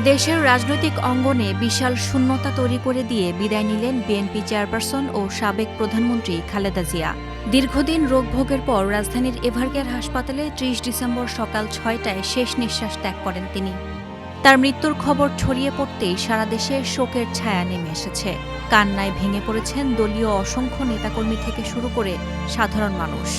দেশের রাজনৈতিক অঙ্গনে বিশাল শূন্যতা তৈরি করে দিয়ে বিদায় নিলেন বিএনপি চেয়ারপারসন ও সাবেক প্রধানমন্ত্রী খালেদা জিয়া। দীর্ঘদিন রোগভোগের পর রাজধানীর এভারকেয়ার হাসপাতালে ৩০ ডিসেম্বর সকাল ৬টায় শেষ নিঃশ্বাস ত্যাগ করেন তিনি। তার মৃত্যুর খবর ছড়িয়ে পড়তেই সারা দেশে শোকের ছায়া নেমে এসেছে। কান্নায় ভেঙে পড়েছেন দলীয় অসংখ্য নেতাকর্মী থেকে শুরু করে সাধারণ মানুষ।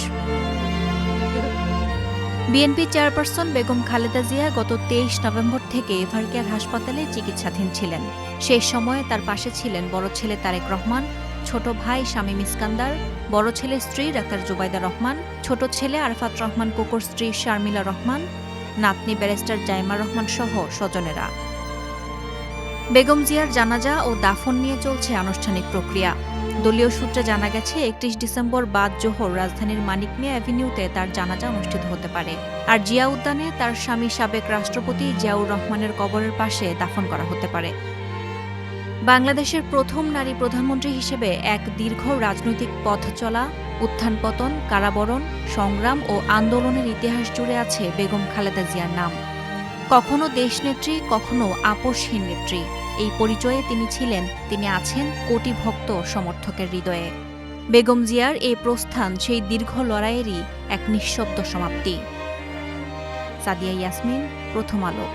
বিএনপি চেয়ারপারসন বেগম খালেদা জিয়া গত ২৩ নভেম্বর থেকে এভারকেয়ার হাসপাতালে চিকিৎসাধীন ছিলেন। শেষ সময়ে তার পাশে ছিলেন বড় ছেলে তারেক রহমান, ছোট ভাই শামীম ইস্কান্দার, বড় ছেলের স্ত্রী ডাক্তার জুবাইদা রহমান, ছোট ছেলে আরাফাত রহমান কোকোর স্ত্রী শারমিলা রহমান, নাতনি ব্যারিস্টার জাইমা রহমান সহ স্বজনেরা। বেগম জিয়ার জানাজা ও দাফন নিয়ে চলছে আনুষ্ঠানিক প্রক্রিয়া। দলীয় সূত্রে জানা গেছে ৩১ ডিসেম্বর বাদ জোহর রাজধানীর মানিক মিয়া অ্যাভিনিউতে তার জানাজা অনুষ্ঠিত হতে পারে। আর জিয়া উদ্যানে তার স্বামী সাবেক রাষ্ট্রপতি জিয়াউর রহমানের কবরের পাশে দাফন করা হতে পারে। বাংলাদেশের প্রথম নারী প্রধানমন্ত্রী হিসেবে এক দীর্ঘ রাজনৈতিক পথ চলা, উত্থান পতন, কারাবরণ, সংগ্রাম ও আন্দোলনের ইতিহাস জুড়ে আছে বেগম খালেদা জিয়ার নাম। কখনো দেশনেত্রী, কখনো আপোষহীন নেত্রী। এই পরিচয়ে তিনি আছেন কোটি ভক্ত সমর্থকের হৃদয়ে। বেগম জিয়ার এই প্রস্থান সেই দীর্ঘ লড়াইয়েরই এক নিঃশব্দ সমাপ্তি। সাদিয়া ইয়াসমিন, প্রথম আলো।